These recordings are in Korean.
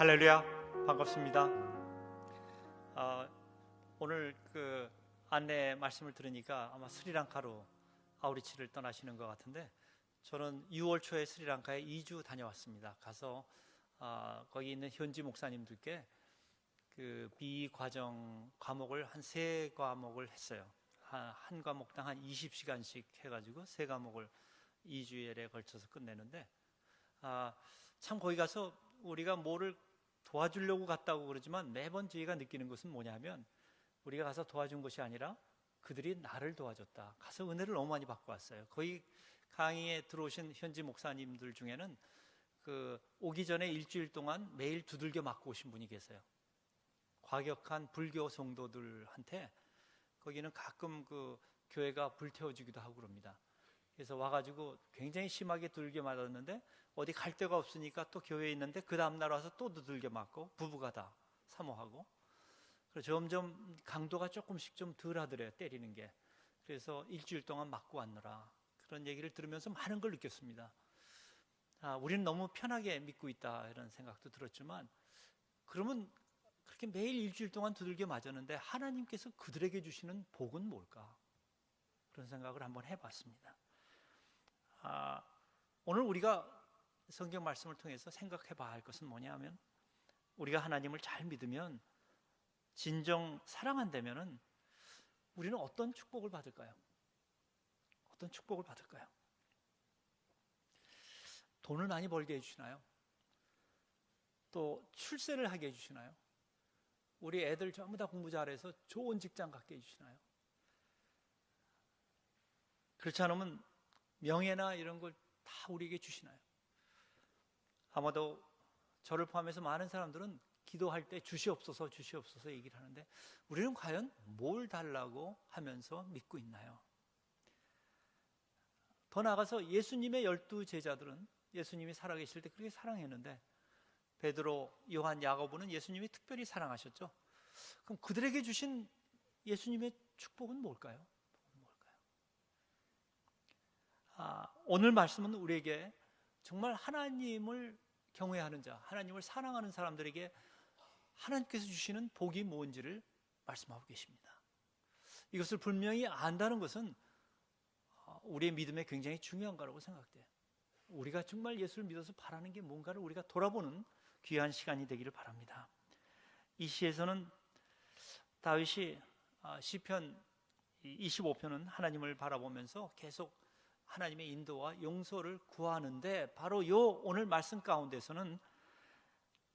할렐루야, 반갑습니다. 오늘 안내 말씀을 들으니까 아마 스리랑카로 아우리치를 떠나시는 것 같은데, 저는 6월 초에 스리랑카에 2주 다녀왔습니다. 가서 거기 있는 현지 목사님들께 비과정 과목을 한 3과목을 했어요. 한 과목당 한 20시간씩 해가지고 3과목을 2주일에 걸쳐서 끝내는데, 참 거기 가서 우리가 뭐를 도와주려고 갔다고 그러지만 매번 저희가 느끼는 것은 뭐냐면, 우리가 가서 도와준 것이 아니라 그들이 나를 도와줬다. 가서 은혜를 너무 많이 받고 왔어요. 거기 강의에 들어오신 현지 목사님들 중에는 오기 전에 일주일 동안 매일 두들겨 맞고 오신 분이 계세요. 과격한 불교 성도들한테 거기는 가끔 교회가 불태워지기도 하고 그럽니다. 그래서 와가지고 굉장히 심하게 두들겨 맞았는데, 어디 갈 데가 없으니까 또 교회에 있는데 그 다음날 와서 또 두들겨 맞고, 부부가 다 사모하고, 그래서 점점 강도가 조금씩 좀 덜 하더래요, 때리는 게. 그래서 일주일 동안 맞고 왔느라 그런 얘기를 들으면서 많은 걸 느꼈습니다. 우리는 너무 편하게 믿고 있다 이런 생각도 들었지만, 그러면 그렇게 매일 일주일 동안 두들겨 맞았는데 하나님께서 그들에게 주시는 복은 뭘까? 그런 생각을 한번 해봤습니다. 오늘 우리가 성경 말씀을 통해서 생각해 봐야 할 것은 뭐냐 하면, 우리가 하나님을 잘 믿으면, 진정 사랑한다면은 우리는 어떤 축복을 받을까요? 어떤 축복을 받을까요? 돈을 많이 벌게 해주시나요? 또 출세를 하게 해주시나요? 우리 애들 전부 다 공부 잘해서 좋은 직장 갖게 해주시나요? 그렇지 않으면 명예나 이런 걸 다 우리에게 주시나요? 아마도 저를 포함해서 많은 사람들은 기도할 때 주시옵소서 주시옵소서 얘기를 하는데, 우리는 과연 뭘 달라고 하면서 믿고 있나요? 더 나아가서 예수님의 12 제자들은 예수님이 살아계실 때 그렇게 사랑했는데, 베드로, 요한, 야고보는 예수님이 특별히 사랑하셨죠. 그럼 그들에게 주신 예수님의 축복은 뭘까요? 오늘 말씀은 우리에게 정말 하나님을 경외하는 자, 하나님을 사랑하는 사람들에게 하나님께서 주시는 복이 뭔지를 말씀하고 계십니다. 이것을 분명히 안다는 것은 우리의 믿음에 굉장히 중요한 거라고 생각돼요. 우리가 정말 예수를 믿어서 바라는 게 뭔가를 우리가 돌아보는 귀한 시간이 되기를 바랍니다. 이 시에서는 다윗이 시편 25편은 하나님을 바라보면서 계속 하나님의 인도와 용서를 구하는데, 바로 오늘 말씀 가운데서는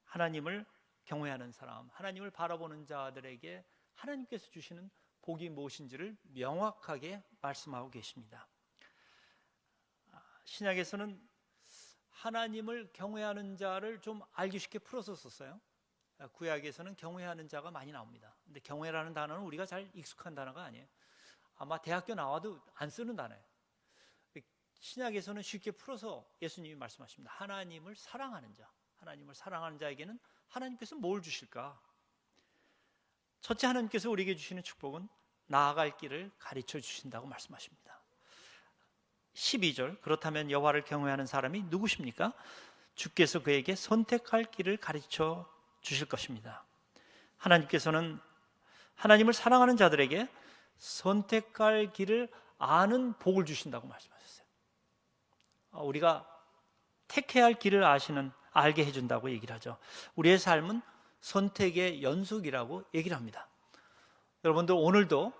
하나님을 경외하는 사람, 하나님을 바라보는 자들에게 하나님께서 주시는 복이 무엇인지를 명확하게 말씀하고 계십니다. 신약에서는 하나님을 경외하는 자를 좀 알기 쉽게 풀어서 썼어요. 구약에서는 경외하는 자가 많이 나옵니다. 근데 경외라는 단어는 우리가 잘 익숙한 단어가 아니에요. 아마 대학교 나와도 안 쓰는 단어예요. 신약에서는 쉽게 풀어서 예수님이 말씀하십니다. 하나님을 사랑하는 자, 하나님을 사랑하는 자에게는 하나님께서 뭘 주실까? 첫째, 하나님께서 우리에게 주시는 축복은 나아갈 길을 가르쳐 주신다고 말씀하십니다. 12절, 그렇다면 여호와를 경외하는 사람이 누구십니까? 주께서 그에게 선택할 길을 가르쳐 주실 것입니다. 하나님께서는 하나님을 사랑하는 자들에게 선택할 길을 아는 복을 주신다고 말씀하셨어요. 우리가 택해야 할 길을 알게 해준다고 얘기를 하죠. 우리의 삶은 선택의 연속이라고 얘기를 합니다. 여러분들 오늘도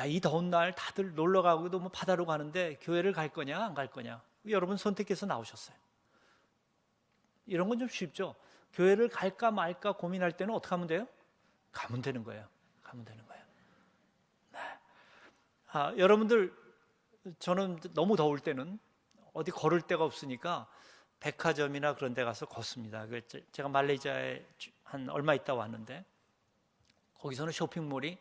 이 더운 날 다들 놀러 가고도 바다로 가는데 교회를 갈 거냐 안 갈 거냐, 여러분 선택해서 나오셨어요. 이런 건 좀 쉽죠. 교회를 갈까 말까 고민할 때는 어떻게 하면 돼요? 가면 되는 거예요. 가면 되는 거예요. 네. 여러분들, 저는 너무 더울 때는 어디 걸을 데가 없으니까 백화점이나 그런 데 가서 걷습니다. 제가 말레이시아에 한 얼마 있다 왔는데, 거기서는 쇼핑몰이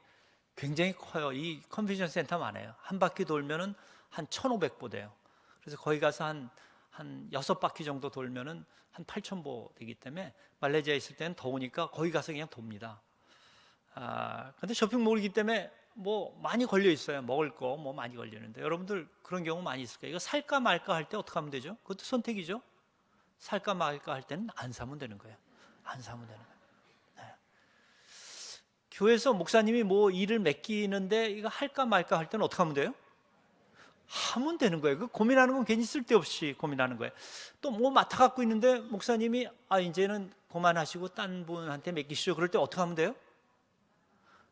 굉장히 커요. 이 컨벤션 센터만 해요. 한 바퀴 돌면은 한 1,500보 돼요. 그래서 거기 가서 한 6바퀴 정도 돌면은 한 8,000보 되기 때문에, 말레이시아에 있을 때는 더우니까 거기 가서 그냥 돕니다. 근데 쇼핑몰이기 때문에 많이 걸려 있어요. 먹을 거 많이 걸리는데, 여러분들 그런 경우 많이 있을 거예요. 이거 살까 말까 할 때 어떻게 하면 되죠? 그것도 선택이죠. 살까 말까 할 때는 안 사면 되는 거예요. 안 사면 되는 거예요. 네. 교회에서 목사님이 뭐 일을 맡기는데 이거 할까 말까 할 때는 어떻게 하면 돼요? 하면 되는 거예요. 그 고민하는 건 괜히 쓸데없이 고민하는 거예요. 또 뭐 맡아갖고 있는데 목사님이 이제는 그만하시고 딴 분한테 맡기시죠. 그럴 때 어떻게 하면 돼요?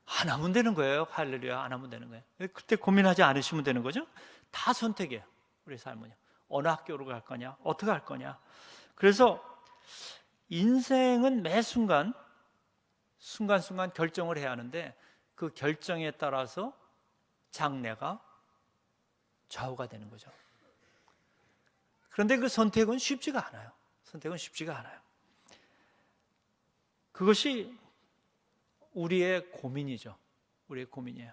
안 하면 되는 거예요. 할렐루야. 안 하면 되는 거예요. 그때 고민하지 않으시면 되는 거죠. 다 선택이에요. 우리 삶은요. 어느 학교로 갈 거냐, 어떻게 할 거냐. 그래서 인생은 매 순간순간 결정을 해야 하는데 그 결정에 따라서 장래가 좌우가 되는 거죠. 그런데 그 선택은 쉽지가 않아요. 선택은 쉽지가 않아요. 그것이 우리의 고민이죠. 우리의 고민이에요.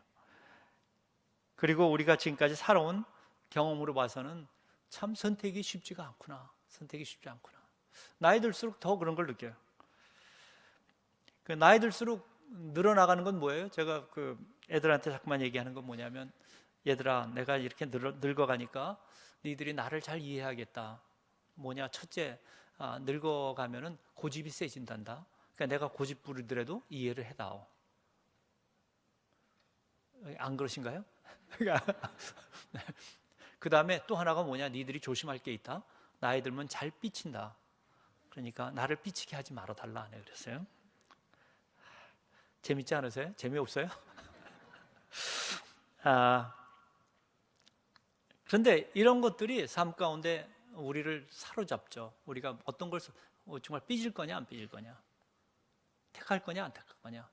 그리고 우리가 지금까지 살아온 경험으로 봐서는 참 선택이 쉽지가 않구나. 선택이 쉽지 않구나. 나이 들수록 더 그런 걸 느껴요. 그 나이 들수록 늘어나가는 건 뭐예요? 제가 그 애들한테 자꾸만 얘기하는 건 뭐냐면, 얘들아, 내가 이렇게 늙어가니까 너희들이 나를 잘 이해하겠다. 뭐냐, 첫째, 늙어가면은 고집이 세진단다. 그러니까 내가 고집 부리더라도 이해를 해다오. 안 그러신가요? 그 다음에 또 하나가 뭐냐, 니들이 조심할 게 있다. 나이 들면 잘 삐친다. 그러니까 나를 삐치게 하지 말아달라. 네, 그랬어요. 재밌지 않으세요? 재미없어요? 그런데 이런 것들이 삶 가운데 우리를 사로잡죠. 우리가 어떤 걸 정말 삐질 거냐 안 삐질 거냐, 택할 거냐 안 택할 거냐,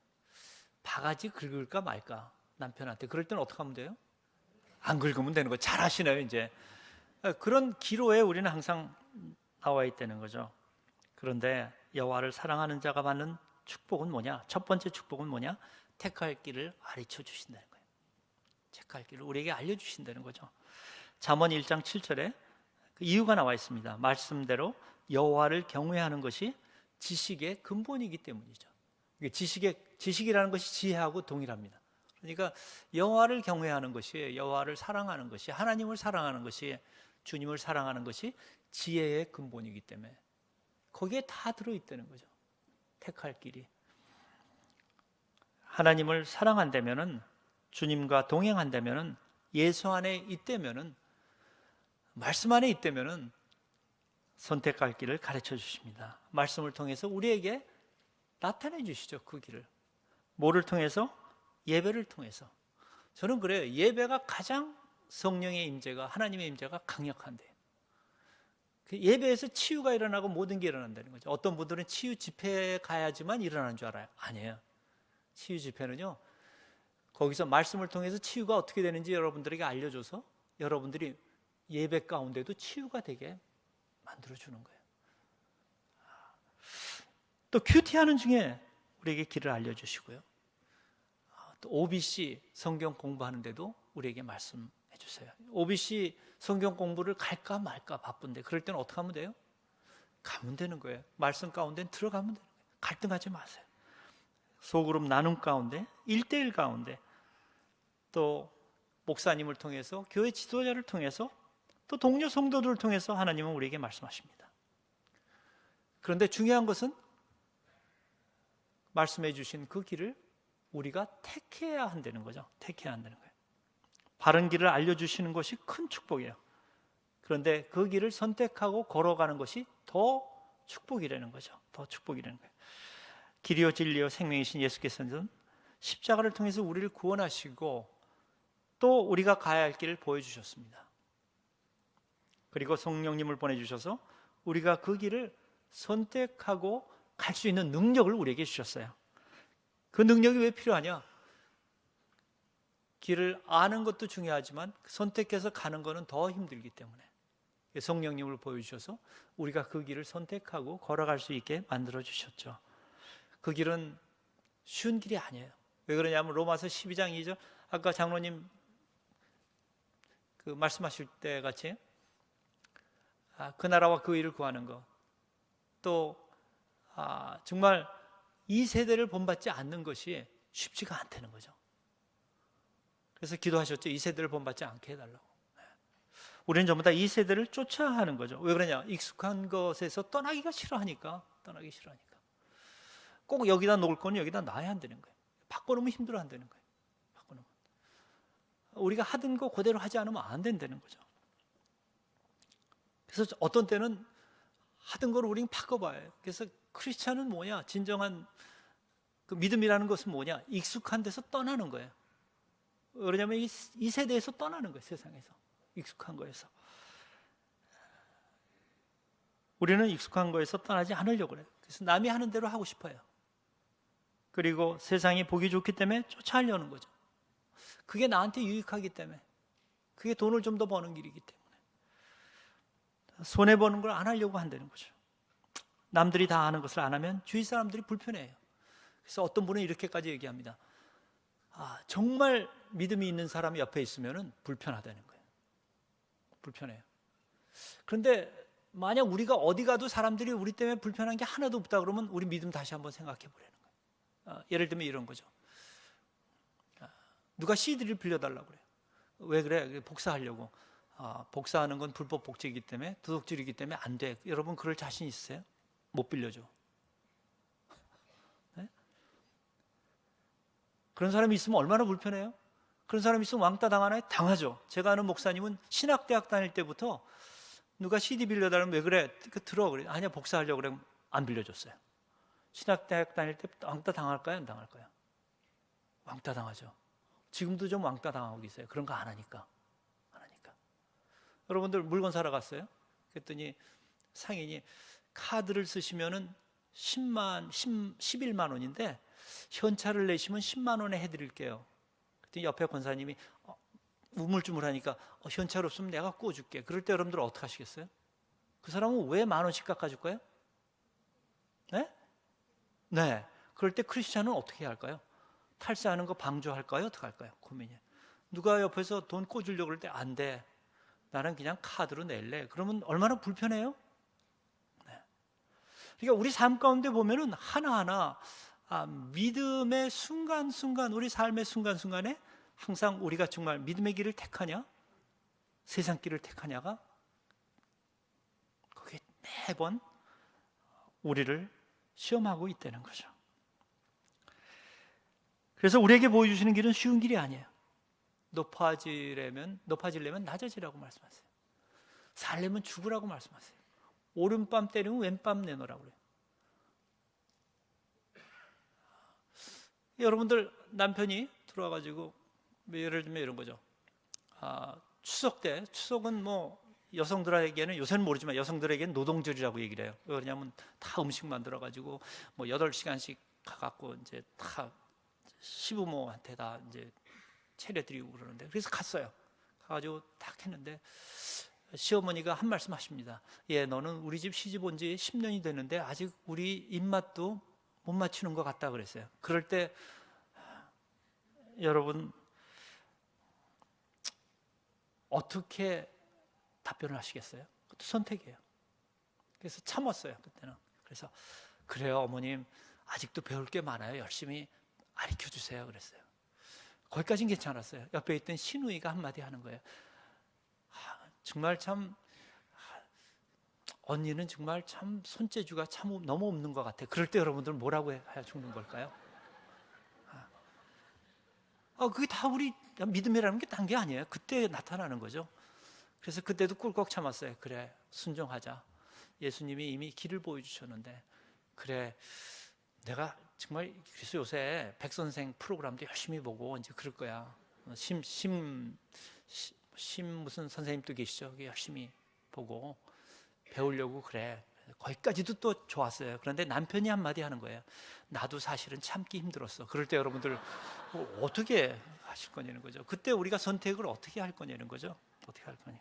바가지 긁을까 말까 남편한테. 그럴 때는 어떻게 하면 돼요? 안 긁으면 되는 거. 잘 하시네요. 이제 그런 기로에 우리는 항상 나와 있다는 거죠. 그런데 여호와를 사랑하는 자가 받는 축복은 뭐냐? 첫 번째 축복은 뭐냐? 택할 길을 가르쳐 주신다는 거예요. 택할 길을 우리에게 알려주신다는 거죠. 잠언 1장 7절에 그 이유가 나와 있습니다. 말씀대로 여호와를 경외하는 것이 지식의 근본이기 때문이죠. 지식이라는 것이 지혜하고 동일합니다. 그러니까 여호와를 경외하는 것이, 여호와를 사랑하는 것이, 하나님을 사랑하는 것이, 주님을 사랑하는 것이 지혜의 근본이기 때문에 거기에 다 들어있다는 거죠. 택할 길이. 하나님을 사랑한다면은, 주님과 동행한다면은, 예수 안에 있다면은, 말씀 안에 있다면은 선택할 길을 가르쳐 주십니다. 말씀을 통해서 우리에게 나타내 주시죠. 그 길을. 뭐를 통해서? 예배를 통해서. 저는 그래요. 예배가 가장 성령의 임재가, 하나님의 임재가 강력한데요. 그 예배에서 치유가 일어나고 모든 게 일어난다는 거죠. 어떤 분들은 치유 집회에 가야지만 일어나는 줄 알아요. 아니에요. 치유 집회는요, 거기서 말씀을 통해서 치유가 어떻게 되는지 여러분들에게 알려줘서 여러분들이 예배 가운데도 치유가 되게 만들어주는 거예요. 또 큐티하는 중에 우리에게 길을 알려주시고요. 또 OBC 성경 공부하는데도 우리에게 말씀해 주세요. OBC 성경 공부를 갈까 말까 바쁜데 그럴 때는 어떻게 하면 돼요? 가면 되는 거예요. 말씀 가운데 들어가면 되는 거예요. 갈등하지 마세요. 소그룹 나눔 가운데, 1대1 가운데, 또 목사님을 통해서, 교회 지도자를 통해서, 또 동료 성도들을 통해서 하나님은 우리에게 말씀하십니다. 그런데 중요한 것은 말씀해 주신 그 길을 우리가 택해야 한다는 거죠. 택해야 한다는 거예요. 바른 길을 알려주시는 것이 큰 축복이에요. 그런데 그 길을 선택하고 걸어가는 것이 더 축복이라는 거죠. 더 축복이라는 거예요. 길이요 진리요 생명이신 예수께서는 십자가를 통해서 우리를 구원하시고 또 우리가 가야 할 길을 보여주셨습니다. 그리고 성령님을 보내주셔서 우리가 그 길을 선택하고 갈 수 있는 능력을 우리에게 주셨어요. 그 능력이 왜 필요하냐? 길을 아는 것도 중요하지만 선택해서 가는 것은 더 힘들기 때문에 성령님을 보여주셔서 우리가 그 길을 선택하고 걸어갈 수 있게 만들어주셨죠. 그 길은 쉬운 길이 아니에요. 왜 그러냐면 로마서 12장 2절, 아까 장로님 그 말씀하실 때 같이 그 나라와 그 의를 구하는 것, 또 정말 이 세대를 본받지 않는 것이 쉽지가 않다는 거죠. 그래서 기도하셨죠. 이 세대를 본받지 않게 해달라고. 우리는 전부 다 이 세대를 쫓아야 하는 거죠. 왜 그러냐? 익숙한 것에서 떠나기 싫어하니까. 꼭 여기다 놓을 거는 여기다 놔야 한다는 거예요. 바꿔놓으면 힘들어 한다는 거예요. 바꿔놓으면. 우리가 하던 거 그대로 하지 않으면 안 된다는 거죠. 그래서 어떤 때는 하던 걸 우리는 바꿔봐요. 그래서 크리스찬은 뭐냐? 진정한 그 믿음이라는 것은 뭐냐? 익숙한 데서 떠나는 거예요. 왜냐하면 이 세대에서 떠나는 거예요. 세상에서. 익숙한 거에서. 우리는 익숙한 거에서 떠나지 않으려고 그래요. 그래서 남이 하는 대로 하고 싶어요. 그리고 세상이 보기 좋기 때문에 쫓아하려는 거죠. 그게 나한테 유익하기 때문에, 그게 돈을 좀 더 버는 길이기 때문에 손해보는 걸 안 하려고 한다는 거죠. 남들이 다 아는 것을 안 하면 주위 사람들이 불편해요. 그래서 어떤 분은 이렇게까지 얘기합니다. 정말 믿음이 있는 사람이 옆에 있으면 불편하다는 거예요. 불편해요. 그런데 만약 우리가 어디 가도 사람들이 우리 때문에 불편한 게 하나도 없다 그러면 우리 믿음 다시 한번 생각해 보라는 거예요. 예를 들면 이런 거죠. 누가 CD를 빌려달라고 그래요. 왜 그래? 복사하려고. 복사하는 건 불법 복제이기 때문에, 도둑질이기 때문에 안 돼. 여러분 그럴 자신 있으세요? 못 빌려줘. 네? 그런 사람이 있으면 얼마나 불편해요? 그런 사람이 있으면 왕따 당하나요? 당하죠. 제가 아는 목사님은 신학대학 다닐 때부터 누가 CD 빌려달라면 왜 그래? 들어. 그래. 아니야, 복사하려고 그래. 안 빌려줬어요. 신학대학 다닐 때 왕따 당할까요? 안 당할까요? 왕따 당하죠. 지금도 좀 왕따 당하고 계세요. 그런 거 안 하니까. 여러분들 물건 사러 갔어요? 그랬더니 상인이 카드를 쓰시면은 11만 원인데 현찰을 내시면 10만 원에 해드릴게요. 그랬더니 옆에 권사님이 우물쭈물하니까 현찰 없으면 내가 꿔줄게. 그럴 때 여러분들 어떻게 하시겠어요? 그 사람은 왜 10,000원씩 깎아줄까요? 네? 네. 그럴 때 크리스찬은 어떻게 해야 할까요? 탈세하는 거 방조할까요? 어떻게 할까요? 고민이에요. 누가 옆에서 돈 꿔주려고 그럴 때 안 돼. 나는 그냥 카드로 낼래. 그러면 얼마나 불편해요? 네. 그러니까 우리 삶 가운데 보면은 하나하나 믿음의 순간순간, 우리 삶의 순간순간에 항상 우리가 정말 믿음의 길을 택하냐, 세상 길을 택하냐가 그게 매번 우리를 시험하고 있다는 거죠. 그래서 우리에게 보여주시는 길은 쉬운 길이 아니에요. 높아지려면 낮아지라고 말씀하세요. 살려면 죽으라고 말씀하세요. 오른밤 때리면 왼밤 내놓으라고 그래요. 여러분들 남편이 들어와가지고 예를 들면 이런 거죠. 추석 때, 추석은 뭐 여성들에게는, 요새는 모르지만 여성들에게는 노동절이라고 얘기를 해요. 왜냐하면 다 음식 만들어가지고 뭐 8시간씩 가갖고 이제 다 시부모한테 다 이제 차려드리고 그러는데, 그래서 갔어요. 가가지고 딱 했는데 시어머니가 한 말씀 하십니다. 너는 우리 집 시집 온 지 10년이 됐는데 아직 우리 입맛도 못 맞추는 것 같다 그랬어요. 그럴 때 여러분 어떻게 답변을 하시겠어요? 그것도 선택이에요. 그래서 참았어요, 그때는. 그래서 그래요, 어머님 아직도 배울 게 많아요. 열심히 가르쳐 주세요 그랬어요. 거기까지는 괜찮았어요. 옆에 있던 시누이가 한마디 하는 거예요. 정말 참 언니는 정말 참 손재주가 참 너무 없는 것 같아. 그럴 때 여러분들 뭐라고 해야 죽는 걸까요? 그게 다 우리 믿음이라는 게 딴 게 아니에요. 그때 나타나는 거죠. 그래서 그때도 꿀꺽 참았어요. 그래, 순종하자. 예수님이 이미 길을 보여주셨는데, 그래, 내가 정말 그래서 요새 백선생 프로그램도 열심히 보고 이제 그럴 거야. 심 무슨 선생님도 계시죠. 열심히 보고 배우려고 그래. 거기까지도 또 좋았어요. 그런데 남편이 한마디 하는 거예요. 나도 사실은 참기 힘들었어. 그럴 때 여러분들 어떻게 하실 거냐는 거죠. 그때 우리가 선택을 어떻게 할 거냐는 거죠. 어떻게 할 거냐.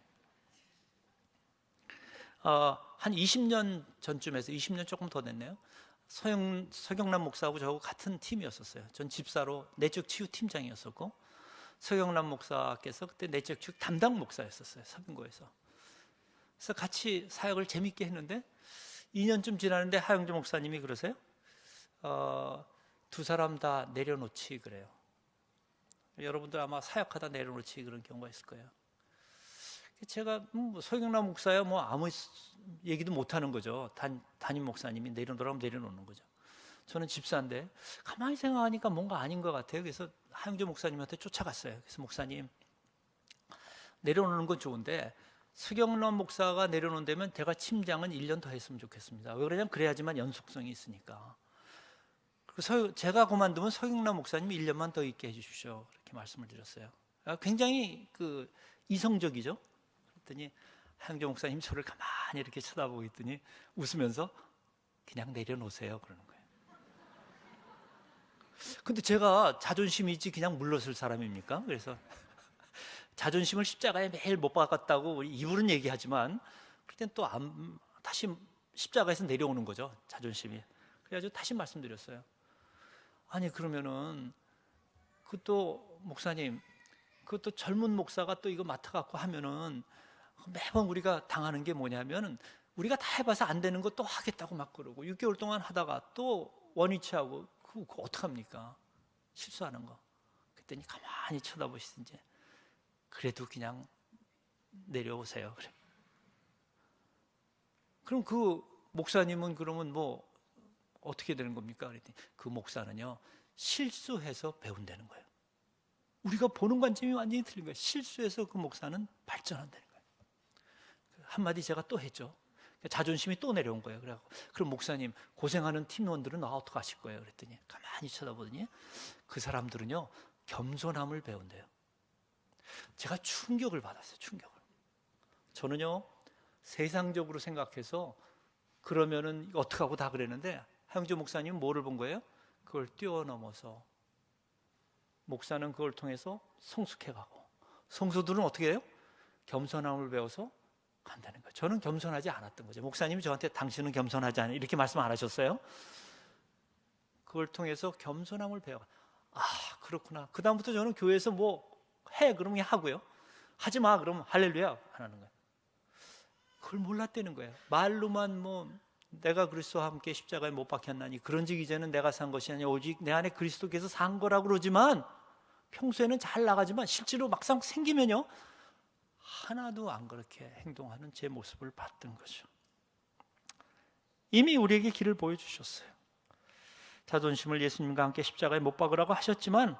한 20년 전쯤에서 20년 조금 더 됐네요. 서경남 목사하고 저하고 같은 팀이었었어요. 전 집사로 내적 치유 팀장이었었고, 서경남 목사께서 그때 내적 치유 담당 목사였었어요. 서빙고에서. 그래서 같이 사역을 재밌게 했는데 2년쯤 지나는데 하영주 목사님이 그러세요. 두 사람 다 내려놓지 그래요. 여러분들 아마 사역하다 내려놓지 그런 경우가 있을 거예요. 제가 서경남 목사야 뭐 아무 얘기도 못 하는 거죠. 담임 목사님이 내려놓으라면 내려놓는 거죠. 저는 집사인데 가만히 생각하니까 뭔가 아닌 것 같아요. 그래서 하영조 목사님한테 쫓아갔어요. 그래서 목사님, 내려오는 건 좋은데 서경남 목사가 내려놓는다면 제가 침장은 1년 더 했으면 좋겠습니다. 왜 그러냐면 그래야지만 연속성이 있으니까. 그리고 제가 그만두면 서경남 목사님이 1년만 더 있게 해주십시오. 이렇게 말씀을 드렸어요. 굉장히 이성적이죠. 그랬더니 하영조 목사님 저를 가만히 이렇게 쳐다보고 있더니 웃으면서 그냥 내려놓으세요 그러는 거예요. 근데 제가 자존심이 있지 그냥 물러설 사람입니까? 그래서 자존심을 십자가에 매일 못 박았다고 입으로는 얘기하지만 그땐 또 다시 십자가에서 내려오는 거죠, 자존심이. 그래가지고 다시 말씀드렸어요. 아니 그러면은 그것도 목사님, 그것도 젊은 목사가 또 이거 맡아갖고 하면은 매번 우리가 당하는 게 뭐냐면은 우리가 다 해봐서 안 되는 거 또 하겠다고 막 그러고 6개월 동안 하다가 또 원위치하고 그거 어떡합니까? 실수하는 거. 그랬더니 가만히 쳐다보시든지 그래도 그냥 내려오세요. 그래. 그럼 그 목사님은 그러면 뭐 어떻게 되는 겁니까? 그랬더니 그 목사는요 실수해서 배운다는 거예요. 우리가 보는 관점이 완전히 틀린 거예요. 실수해서 그 목사는 발전한다는 거예요. 한마디 제가 또 했죠. 자존심이 또 내려온 거예요. 그래갖고 그럼 목사님 고생하는 팀원들은 어떻게 하실 거예요? 그랬더니 가만히 쳐다보더니 그 사람들은요 겸손함을 배운대요. 제가 충격을 받았어요. 충격을. 저는요 세상적으로 생각해서 그러면은 어떻게 하고 다 그랬는데 하영조 목사님은 뭐를 본 거예요? 그걸 뛰어넘어서 목사는 그걸 통해서 성숙해가고 성도들은 어떻게 해요? 겸손함을 배워서 간다는 거예요. 저는 겸손하지 않았던 거죠. 목사님이 저한테 당신은 겸손하지 않아 이렇게 말씀 안 하셨어요? 그걸 통해서 겸손함을 배워. 아 그렇구나. 그 다음부터 저는 교회에서 뭐 해 그러면 하고요. 하지 마 그러면 할렐루야 안 하는 거예요. 그걸 몰랐다는 거예요. 말로만 뭐 내가 그리스도와 함께 십자가에 못 박혔나니 그런즉 이제는 내가 산 것이 아니라 오직 내 안에 그리스도께서 산 거라고 그러지만 평소에는 잘 나가지만 실제로 막상 생기면요 하나도 안 그렇게 행동하는 제 모습을 봤던 거죠. 이미 우리에게 길을 보여주셨어요. 자존심을 예수님과 함께 십자가에 못 박으라고 하셨지만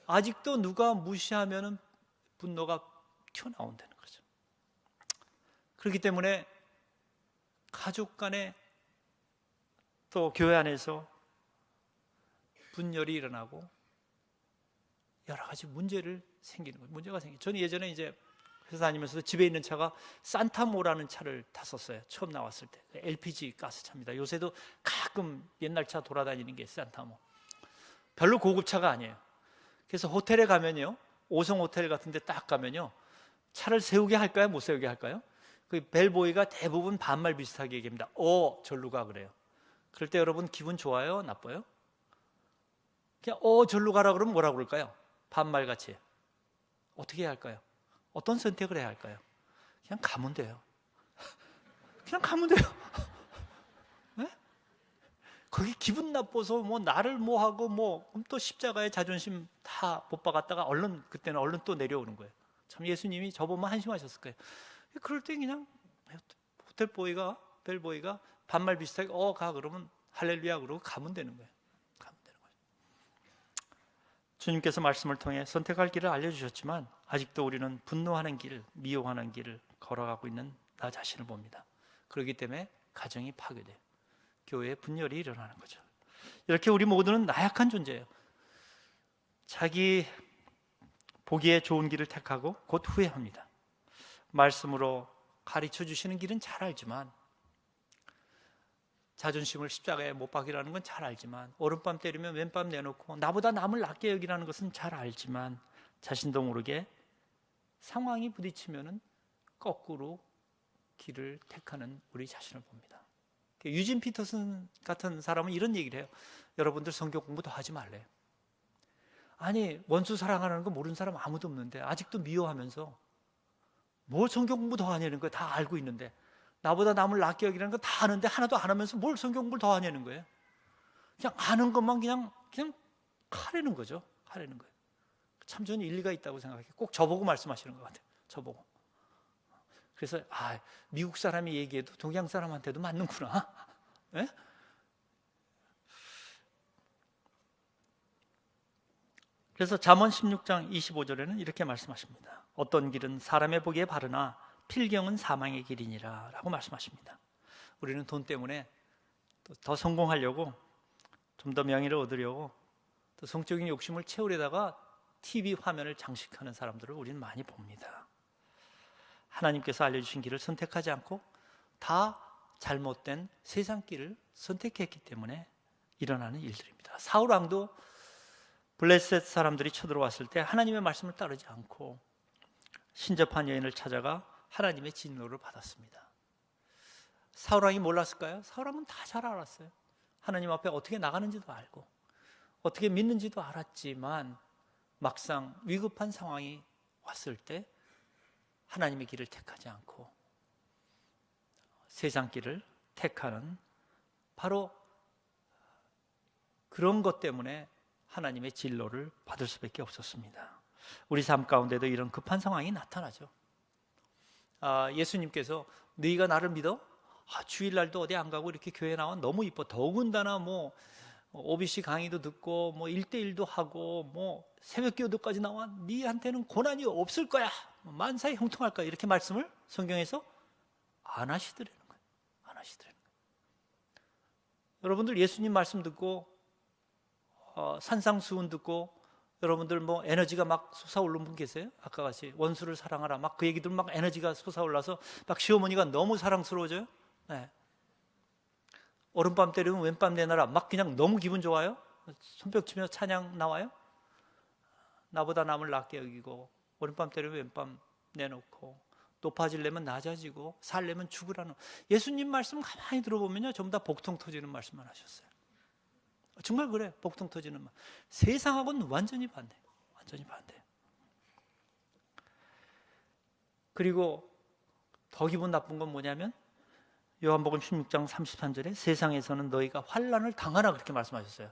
아직도 누가 무시하면 분노가 튀어나온다는 거죠. 그렇기 때문에 가족 간에 또 교회 안에서 분열이 일어나고 여러 가지 문제를 생기는 거예요. 문제가 생겨요. 저는 예전에 이제 회사 다니면서 집에 있는 차가 산타모라는 차를 탔었어요. 처음 나왔을 때 LPG 가스차입니다. 요새도 가끔 옛날 차 돌아다니는 게 산타모. 별로 고급차가 아니에요. 그래서 호텔에 가면요 5성 호텔 같은 데 딱 가면요 차를 세우게 할까요? 못 세우게 할까요? 그 벨보이가 대부분 반말 비슷하게 얘기합니다. 절로 가 그래요. 그럴 때 여러분 기분 좋아요? 나빠요? 그냥 절로 가라 그러면 뭐라 그럴까요? 반말같이 어떻게 해야 할까요? 어떤 선택을 해야 할까요? 그냥 가면 돼요. 그냥 가면 돼요. 네? 거기 기분 나빠서 뭐 나를 뭐 하고 뭐 또 십자가에 자존심 다 못 박았다가 그때는 얼른 또 내려오는 거예요. 참 예수님이 저보면 한심하셨을 거예요. 그럴 때 그냥 호텔 보이가 벨보이가 반말 비슷하게 가 그러면 할렐루야 그러고 가면 되는 거예요. 가면 되는 거예요. 주님께서 말씀을 통해 선택할 길을 알려주셨지만 아직도 우리는 분노하는 길, 미워하는 길을 걸어가고 있는 나 자신을 봅니다. 그렇기 때문에 가정이 파괴돼요. 교회에 분열이 일어나는 거죠. 이렇게 우리 모두는 나약한 존재예요. 자기 보기에 좋은 길을 택하고 곧 후회합니다. 말씀으로 가르쳐 주시는 길은 잘 알지만 자존심을 십자가에 못 박이라는 건 잘 알지만 오른밤 때리면 왼밤 내놓고 나보다 남을 낮게 여기라는 것은 잘 알지만 자신도 모르게 상황이 부딪히면 거꾸로 길을 택하는 우리 자신을 봅니다. 유진 피터슨 같은 사람은 이런 얘기를 해요. 여러분들 성경 공부 더 하지 말래요. 아니 원수 사랑하는 거 모르는 사람 아무도 없는데 아직도 미워하면서 뭘 성경 공부 더 하냐는 거예요. 다 알고 있는데 나보다 남을 낫게 여기라는 거 다 아는데 하나도 안 하면서 뭘 성경 공부를 더 하냐는 거예요. 그냥 아는 것만 그냥 하려는 거죠. 하려는 거예요. 참 저는 일리가 있다고 생각해요. 꼭 저보고 말씀하시는 것 같아요. 저보고. 그래서 미국 사람이 얘기해도 동양 사람한테도 맞는구나. 네? 그래서 잠언 16장 25절에는 이렇게 말씀하십니다. 어떤 길은 사람의 보기에 바르나 필경은 사망의 길이니라 라고 말씀하십니다. 우리는 돈 때문에 더 성공하려고, 좀 더 명예를 얻으려고, 또 성적인 욕심을 채우려다가 TV 화면을 장식하는 사람들을 우리는 많이 봅니다. 하나님께서 알려주신 길을 선택하지 않고 다 잘못된 세상 길을 선택했기 때문에 일어나는 일들입니다. 사울 왕도 블레셋 사람들이 쳐들어왔을 때 하나님의 말씀을 따르지 않고 신접한 여인을 찾아가 하나님의 진노를 받았습니다. 사울 왕이 몰랐을까요? 사울 왕은 다 잘 알았어요. 하나님 앞에 어떻게 나가는지도 알고 어떻게 믿는지도 알았지만 막상 위급한 상황이 왔을 때 하나님의 길을 택하지 않고 세상 길을 택하는, 바로 그런 것 때문에 하나님의 진노를 받을 수밖에 없었습니다. 우리 삶 가운데도 이런 급한 상황이 나타나죠. 예수님께서 너희가 나를 믿어? 주일날도 어디 안 가고 이렇게 교회 나와 너무 이뻐. 더군다나 뭐 OBC 강의도 듣고 뭐 1대1도 하고 뭐 새벽 기도까지 나와. 네한테는 고난이 없을 거야. 만사에 형통할 거야. 이렇게 말씀을 성경에서 안 하시더라는 거예요. 안 하시더라는 거예요. 여러분들 예수님 말씀 듣고 산상수훈 듣고 여러분들 뭐 에너지가 막 솟아오르는 분 계세요? 아까 같이 원수를 사랑하라 막 그 얘기들 막 에너지가 솟아올라서 막 시어머니가 너무 사랑스러워져요? 네. 오른밤 때리면 왼밤 내놔라 막 그냥 너무 기분 좋아요? 손뼉 치며 찬양 나와요? 나보다 남을 낮게 여기고 오른밤 때리면 왼밤 내놓고 높아지려면 낮아지고 살려면 죽으라는, 예수님 말씀 가만히 들어보면요 전부 다 복통 터지는 말씀만 하셨어요. 정말 그래. 복통 터지는 말. 세상하고는 완전히 반대. 완전히 반대. 그리고 더 기분 나쁜 건 뭐냐면 요한복음 16장 33절에 세상에서는 너희가 환난을 당하라 그렇게 말씀하셨어요.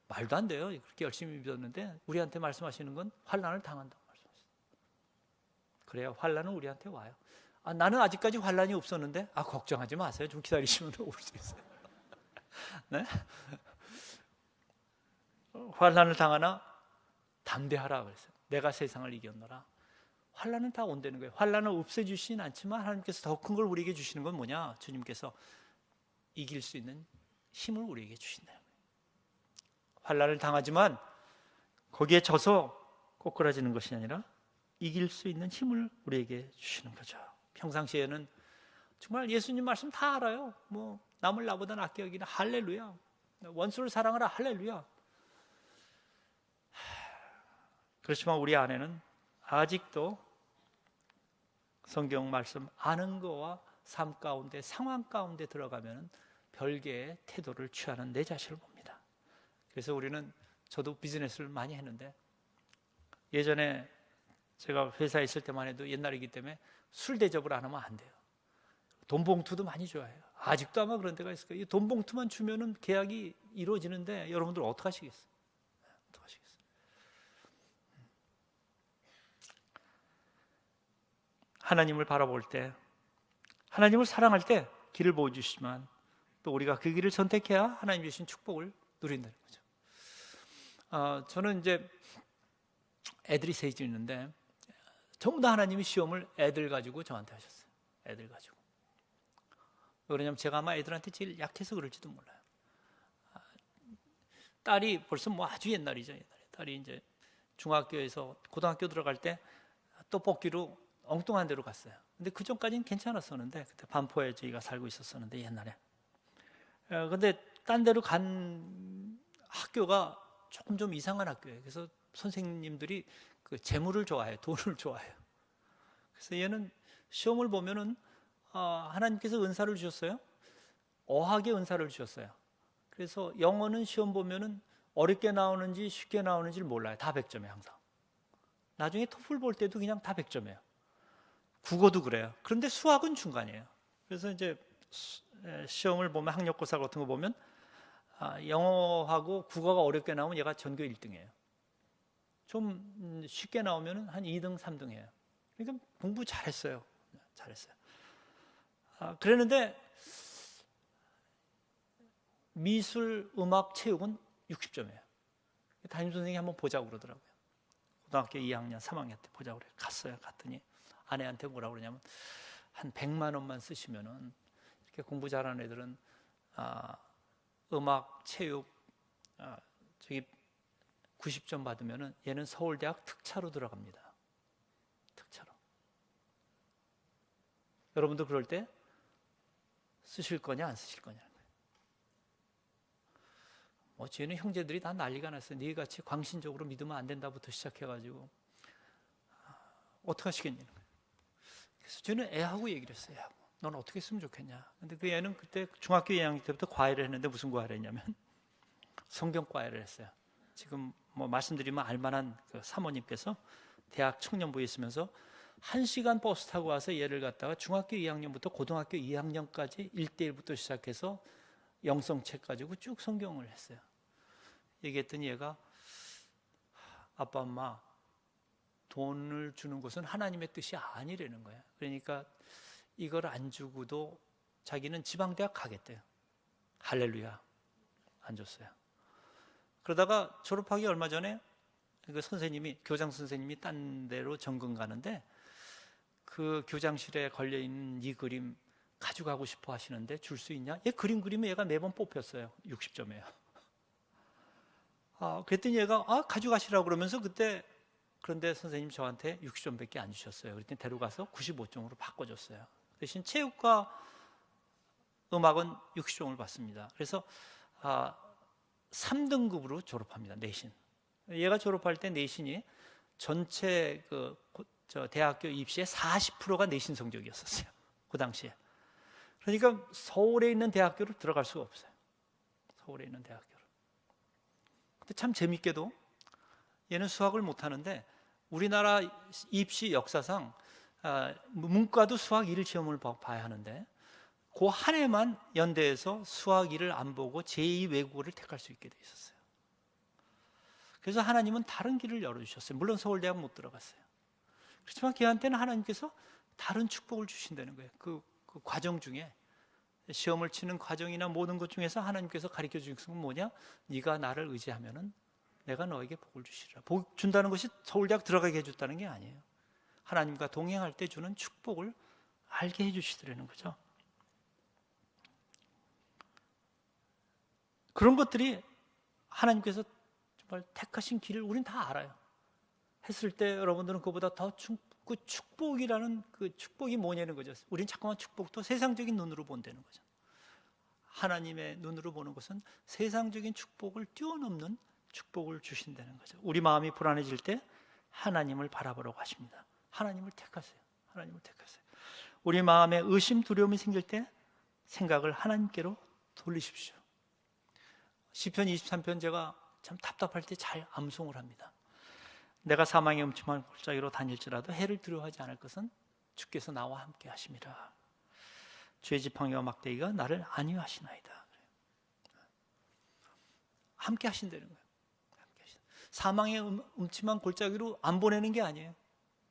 말도 안 돼요. 그렇게 열심히 믿었는데 우리한테 말씀하시는 건 환난을 당한다고 말씀하셨어요. 그래야 환난은 우리한테 와요. 나는 아직까지 환난이 없었는데 걱정하지 마세요. 좀 기다리시면 올 수 있어요. 네? 환난을 당하나 담대하라 그랬어요. 내가 세상을 이겼노라. 환난은 다 온다는 거예요. 환난을 없애주시진 않지만 하나님께서 더 큰 걸 우리에게 주시는 건 뭐냐? 주님께서 이길 수 있는 힘을 우리에게 주신다는 거예요. 환난을 당하지만 거기에 져서 꼬꾸라지는 것이 아니라 이길 수 있는 힘을 우리에게 주시는 거죠. 평상시에는 정말 예수님 말씀 다 알아요. 뭐 남을 나보다 낫게 여기는 할렐루야. 원수를 사랑하라 할렐루야. 그렇지만 우리 안에는 아직도 성경 말씀 아는 거와 삶 가운데 상황 가운데 들어가면 별개의 태도를 취하는 내 자신을 봅니다. 그래서 우리는, 저도 비즈니스를 많이 했는데 예전에 제가 회사에 있을 때만 해도 옛날이기 때문에 술 대접을 안 하면 안 돼요. 돈 봉투도 많이 좋아해요. 아직도 아마 그런 데가 있을 거예요. 돈 봉투만 주면은 계약이 이루어지는데 여러분들 어떻게 하시겠어요? 어떻게 하시겠어요? 하나님을 바라볼 때, 하나님을 사랑할 때 길을 보여주시지만 또 우리가 그 길을 선택해야 하나님 주신 축복을 누린다는 거죠. 저는 이제 애들이 셋이 있는데 전부 다 하나님이 시험을 애들 가지고 저한테 하셨어요. 애들 가지고. 왜냐하면 제가 아마 애들한테 제일 약해서 그럴지도 몰라요. 딸이 벌써 뭐 아주 옛날이죠. 딸이 이제 중학교에서 고등학교 들어갈 때 떡볶이로 엉뚱한 데로 갔어요. 근데 그 전까지는 괜찮았었는데, 그때 반포에 저희가 살고 있었었는데 옛날에. 근데 딴 데로 간 학교가 조금 좀 이상한 학교예요. 그래서 선생님들이 그 재물을 좋아해요. 돈을 좋아해요. 그래서 얘는 시험을 보면은 하나님께서 은사를 주셨어요. 어학의 은사를 주셨어요. 그래서 영어는 시험 보면은 어렵게 나오는지 쉽게 나오는지를 몰라요. 다 100점이에요 항상. 나중에 토플 볼 때도 그냥 다 100점이에요. 국어도 그래요. 그런데 수학은 중간이에요. 그래서 이제 시험을 보면 학력고사 같은 거 보면 영어하고 국어가 어렵게 나오면 얘가 전교 1등이에요. 좀 쉽게 나오면 한 2등, 3등이에요. 그러니까 공부 잘했어요. 잘했어요. 그랬는데 미술, 음악, 체육은 60점이에요. 담임선생님이 한번 보자고 그러더라고요. 고등학교 2학년, 3학년 때 보자고 그래. 갔어요. 갔더니 아내한테 뭐라고 그러냐면 한 100만 원만 쓰시면은 이렇게 공부 잘하는 애들은 음악, 체육 저기 90점 받으면은 얘는 서울대학 특차로 들어갑니다. 특차로. 여러분도 그럴 때 쓰실 거냐 안 쓰실 거냐. 쟤는 형제들이 다 난리가 났어요. 네 같이 광신적으로 믿으면 안 된다부터 시작해가지고 어떻게 하시겠냐는 거예요. 그래서 저는 애하고 얘기를 했어요. 애하고. 넌 어떻게 했으면 좋겠냐. 근데 그 애는 그때 중학교 2학년 때부터 과외를 했는데 무슨 과외를 했냐면 성경 과외를 했어요. 지금 뭐 말씀드리면 알만한 그 사모님께서 대학 청년부에 있으면서 1시간 버스 타고 와서 얘를 갖다가 중학교 2학년부터 고등학교 2학년까지 1대1부터 시작해서 영성책 가지고 쭉 성경을 했어요. 얘기했더니 얘가 아빠 엄마 돈을 주는 것은 하나님의 뜻이 아니라는 거예요. 그러니까 이걸 안 주고도 자기는 지방대학 가겠대요. 할렐루야. 안 줬어요. 그러다가 졸업하기 얼마 전에 그 선생님이, 교장 선생님이 딴 데로 전근 가는데 그 교장실에 걸려있는 이 그림 가져가고 싶어 하시는데 줄 수 있냐? 얘 그림 그리면 얘가 매번 뽑혔어요. 60점이에요. 그랬더니 얘가 가져가시라고 그러면서 그런데 선생님 저한테 60점밖에 안 주셨어요. 그랬더니 데려가서 95점으로 바꿔줬어요. 대신 체육과 음악은 60점을 받습니다. 그래서 3등급으로 졸업합니다. 내신. 얘가 졸업할 때 내신이 전체 대학교 입시의 40%가 내신 성적이었었어요. 그 당시에. 그러니까 서울에 있는 대학교를 들어갈 수가 없어요. 서울에 있는 대학교를. 근데 참 재밌게도 얘는 수학을 못하는데 우리나라 입시 역사상 문과도 수학 1 시험을 봐야 하는데 그 한 해만 연대에서 수학 1을 안 보고 제2 외국어를 택할 수 있게 돼 있었어요. 그래서 하나님은 다른 길을 열어주셨어요. 물론 서울대학 못 들어갔어요. 그렇지만 걔한테는 하나님께서 다른 축복을 주신다는 거예요. 그 과정 중에 시험을 치는 과정이나 모든 것 중에서 하나님께서 가르쳐 주신 것은 뭐냐? 네가 나를 의지하면은 내가 너에게 복을 주시리라. 복 준다는 것이 서울대학 들어가게 해줬다는 게 아니에요. 하나님과 동행할 때 주는 축복을 알게 해주시더라는 거죠. 그런 것들이 하나님께서 정말 택하신 길을 우린 다 알아요. 했을 때 여러분들은 그보다 더 그 축복이라는 그 축복이 뭐냐는 거죠. 우린 자꾸만 축복도 세상적인 눈으로 본다는 거죠. 하나님의 눈으로 보는 것은 세상적인 축복을 뛰어넘는 축복을 주신다는 거죠. 우리 마음이 불안해질 때 하나님을 바라보라고 하십니다. 하나님을 택하세요. 하나님을 택하세요. 우리 마음에 의심, 두려움이 생길 때 생각을 하나님께로 돌리십시오. 시편 23편 제가 참 답답할 때 잘 암송을 합니다. 내가 사망의 음침한 골짜기로 다닐지라도 해를 두려워하지 않을 것은 주께서 나와 함께 하심이라. 주의 지팡이와 막대기가 나를 안위하시나이다. 함께 하신다는 거예요. 사망의 음침한 골짜기로 안 보내는 게 아니에요.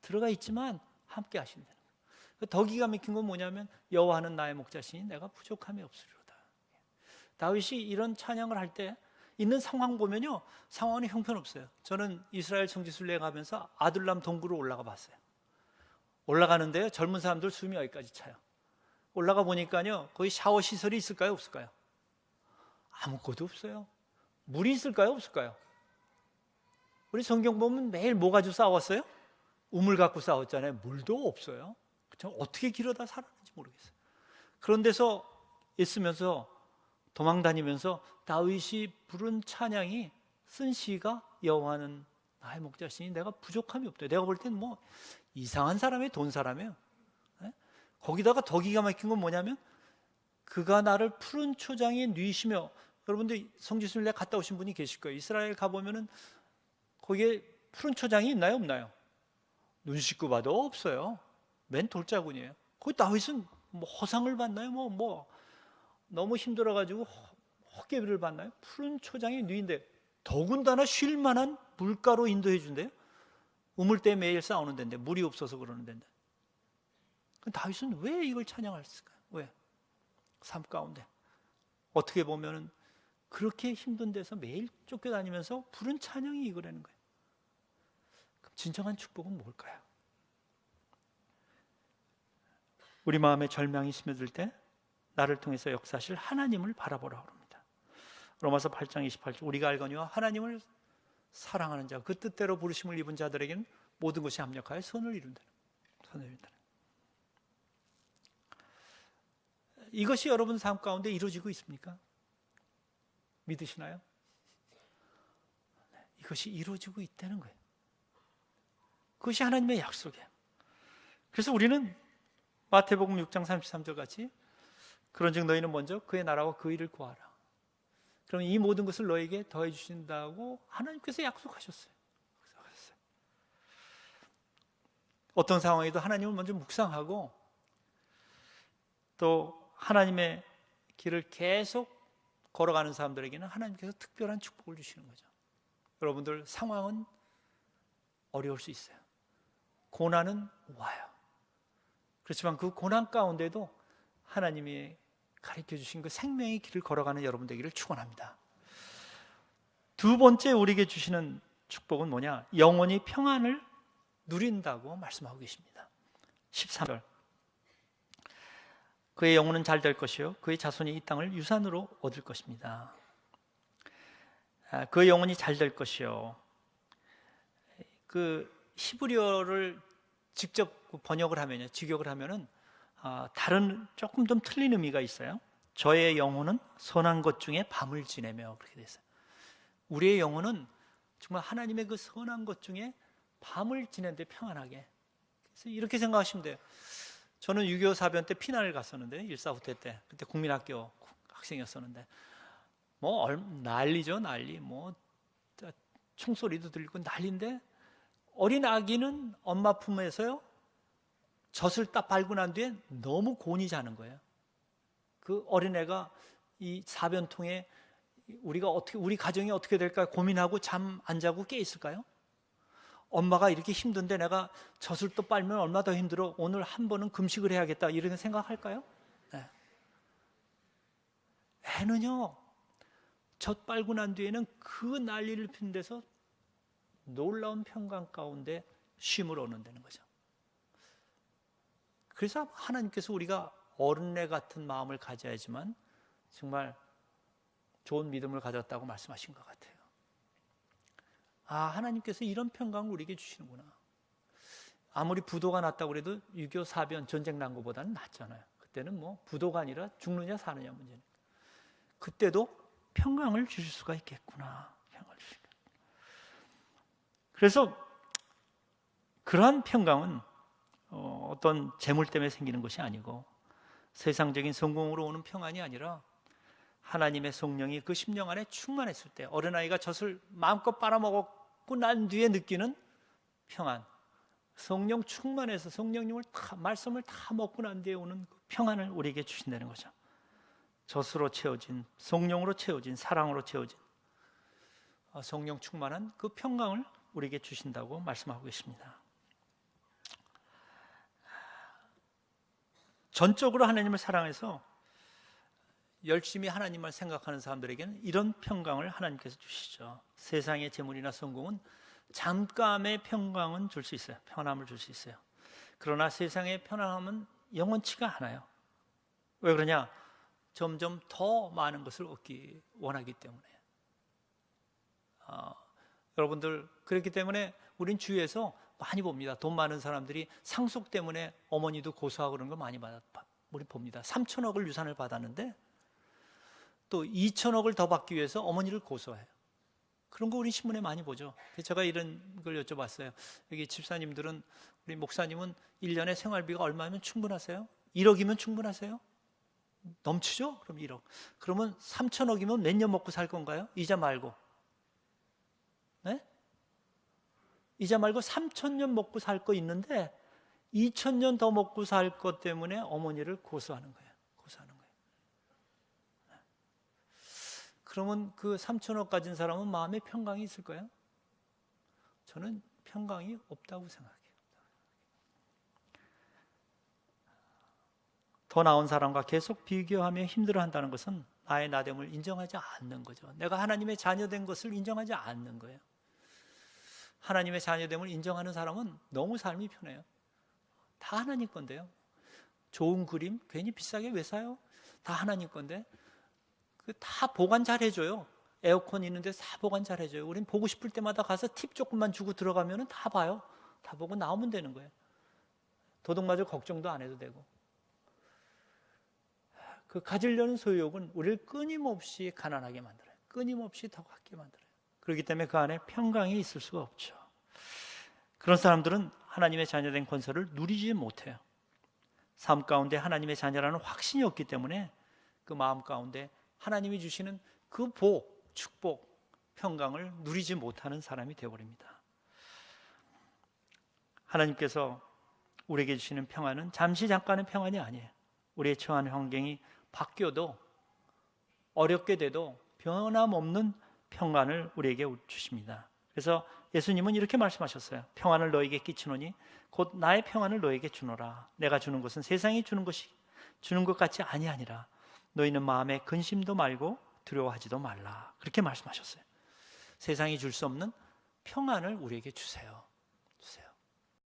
들어가 있지만 함께 하신다는 거예요. 더 기가 막힌 건 뭐냐면 여호와는 나의 목자시니 내가 부족함이 없으리로다. 다윗이 이런 찬양을 할 때 있는 상황 보면요, 상황은 형편없어요. 저는 이스라엘 성지순례 가면서 아둘람 동굴로 올라가 봤어요. 올라가는데요, 젊은 사람들 숨이 여기까지 차요. 올라가 보니까요, 거기 샤워 시설이 있을까요, 없을까요? 아무것도 없어요. 물이 있을까요, 없을까요? 우리 성경 보면 매일 뭐 가지고 싸웠어요? 우물 갖고 싸웠잖아요. 물도 없어요. 어떻게 길어다 살았는지 모르겠어요. 그런 데서 있으면서 도망 다니면서 다윗이 부른 찬양이 쓴 시가 여호와는 나의 목자시니 내가 부족함이 없다. 내가 볼 땐 뭐 이상한 사람이에요. 돈 사람이에요. 네? 거기다가 더 기가 막힌 건 뭐냐면 그가 나를 푸른 초장에 누이시며, 여러분들 성지순례 갔다 오신 분이 계실 거예요. 이스라엘 가보면은 거기에 푸른 초장이 있나요, 없나요? 눈 씻고 봐도 없어요. 맨 돌자군이에요. 거기 다윗은 뭐 허상을 받나요? 뭐 너무 힘들어가지고 헛개비를 받나요? 푸른 초장에 누인데 더군다나 쉴 만한 물가로 인도해 준대요. 우물대 매일 싸우는 데인데 물이 없어서 그러는 데인데. 다윗은 왜 이걸 찬양했을까요? 왜? 삶 가운데 어떻게 보면은 그렇게 힘든 데서 매일 쫓겨다니면서 부른 찬양이 이거라는 거예요. 진정한 축복은 뭘까요? 우리 마음에 절망이 스며들 때 나를 통해서 역사하실 하나님을 바라보라 합니다. 로마서 8장 28절 우리가 알거니와 하나님을 사랑하는 자 그 뜻대로 부르심을 입은 자들에게는 모든 것이 합력하여 선을 이룬다. 선을 이룬다. 이것이 여러분 삶 가운데 이루어지고 있습니까? 믿으시나요? 이것이 이루어지고 있다는 거예요. 그것이 하나님의 약속이에요. 그래서 우리는 마태복음 6장 33절 같이 그런즉 너희는 먼저 그의 나라와 그 일을 구하라. 그럼 이 모든 것을 너에게 더해 주신다고 하나님께서 약속하셨어요. 어떤 상황에도 하나님을 먼저 묵상하고 또 하나님의 길을 계속 걸어가는 사람들에게는 하나님께서 특별한 축복을 주시는 거죠. 여러분들 상황은 어려울 수 있어요. 고난은 와요. 그렇지만 그 고난 가운데도 하나님이 가르쳐 주신 그 생명의 길을 걸어가는 여러분 되기를 축원합니다. 두 번째 우리에게 주시는 축복은 뭐냐? 영원히 평안을 누린다고 말씀하고 계십니다. 13절 그의 영혼은 잘 될 것이요 그의 자손이 이 땅을 유산으로 얻을 것입니다. 그의 영혼이 잘 될 것이요. 그 히브리어를 직접 번역을 하면요, 직역을 하면은 다른 조금 좀 틀린 의미가 있어요. 저의 영혼은 선한 것 중에 밤을 지내며 그렇게 돼 있어요. 우리의 영혼은 정말 하나님의 그 선한 것 중에 밤을 지내는데 평안하게. 그래서 이렇게 생각하시면 돼요. 저는 6.25 사변 때 피난을 갔었는데 1.4후퇴 때 그때 국민학교 학생이었었는데 뭐 난리죠, 난리. 뭐 총소리도 들리고 난리인데 어린 아기는 엄마 품에서요 젖을 딱 빨고 난 뒤에 너무 곤히 자는 거예요. 그 어린애가 이 사변통에 우리 가정이 어떻게 될까 고민하고 잠 안 자고 깨 있을까요? 엄마가 이렇게 힘든데 내가 젖을 또 빨면 얼마나 더 힘들어. 오늘 한 번은 금식을 해야겠다 이런 생각할까요? 네. 애는요 젖 빨고 난 뒤에는 그 난리를 핀 데서 놀라운 평강 가운데 쉼을 얻는다는 거죠. 그래서 하나님께서 우리가 어린애 같은 마음을 가져야지만 정말 좋은 믿음을 가졌다고 말씀하신 것 같아요. 하나님께서 이런 평강을 우리에게 주시는구나. 아무리 부도가 났다고 해도 6.25 사변 전쟁 난 것보다는 낫잖아요. 그때는 뭐 부도가 아니라 죽느냐 사느냐 문제는. 그때도 평강을 주실 수가 있겠구나. 그래서 그러한 평강은 어떤 재물 때문에 생기는 것이 아니고 세상적인 성공으로 오는 평안이 아니라 하나님의 성령이 그 심령 안에 충만했을 때 어린아이가 젖을 마음껏 빨아먹고 난 뒤에 느끼는 평안, 성령 충만해서 성령님을 말씀을 다 먹고 난 뒤에 오는 그 평안을 우리에게 주신다는 거죠. 젖으로 채워진, 성령으로 채워진, 사랑으로 채워진 성령 충만한 그 평강을 우리에게 주신다고 말씀하고 계십니다. 전적으로 하나님을 사랑해서 열심히 하나님을 생각하는 사람들에게는 이런 평강을 하나님께서 주시죠. 세상의 재물이나 성공은 잠깐의 평강은 줄 수 있어요. 편함을 줄 수 있어요. 그러나 세상의 편안함은 영원치가 않아요. 왜 그러냐? 점점 더 많은 것을 얻기 원하기 때문에. 여러분들 그렇기 때문에 우린 주위에서 많이 봅니다. 돈 많은 사람들이 상속 때문에 어머니도 고소하고 그런 걸 많이 우리 봅니다. 3천억을 유산을 받았는데 또 2천억을 더 받기 위해서 어머니를 고소해요. 그런 거 우리 신문에 많이 보죠. 제가 이런 걸 여쭤봤어요. 여기 집사님들은, 우리 목사님은 1년에 생활비가 얼마면 충분하세요? 1억이면 충분하세요? 넘치죠? 그럼 1억. 그러면 3천억이면 몇 년 먹고 살 건가요? 이자 말고. 네? 이자 말고 3,000년 먹고 살 거 있는데 2,000년 더 먹고 살 것 때문에 어머니를 고소하는 거예요. 고소하는 거예요. 그러면 그 3,000억 가진 사람은 마음에 평강이 있을까요? 저는 평강이 없다고 생각해요. 더 나은 사람과 계속 비교하며 힘들어한다는 것은 나의 나됨을 인정하지 않는 거죠. 내가 하나님의 자녀된 것을 인정하지 않는 거예요. 하나님의 자녀됨을 인정하는 사람은 너무 삶이 편해요. 다 하나님 건데요. 좋은 그림 괜히 비싸게 왜 사요? 다 하나님 건데 그 다 보관 잘 해줘요. 에어컨 있는데 다 보관 잘 해줘요. 우린 보고 싶을 때마다 가서 팁 조금만 주고 들어가면 다 봐요. 다 보고 나오면 되는 거예요. 도둑 맞을 걱정도 안 해도 되고. 그 가지려는 소유욕은 우리를 끊임없이 가난하게 만들어요. 끊임없이 더 갖게 만들어요. 그렇기 때문에 그 안에 평강이 있을 수가 없죠. 그런 사람들은 하나님의 자녀된 권세를 누리지 못해요. 삶 가운데 하나님의 자녀라는 확신이 없기 때문에 그 마음 가운데 하나님이 주시는 그 복, 축복, 평강을 누리지 못하는 사람이 되어버립니다. 하나님께서 우리에게 주시는 평안은 잠시 잠깐의 평안이 아니에요. 우리의 처한 환경이 바뀌어도 어렵게 돼도 변함없는 평안을 우리에게 주십니다. 그래서 예수님은 이렇게 말씀하셨어요. 평안을 너에게 끼치노니 곧 나의 평안을 너에게 주노라. 내가 주는 것은 세상이 주는 것 같이 아니하니라. 너희는 마음에 근심도 말고 두려워하지도 말라. 그렇게 말씀하셨어요. 세상이 줄 수 없는 평안을 우리에게 주세요.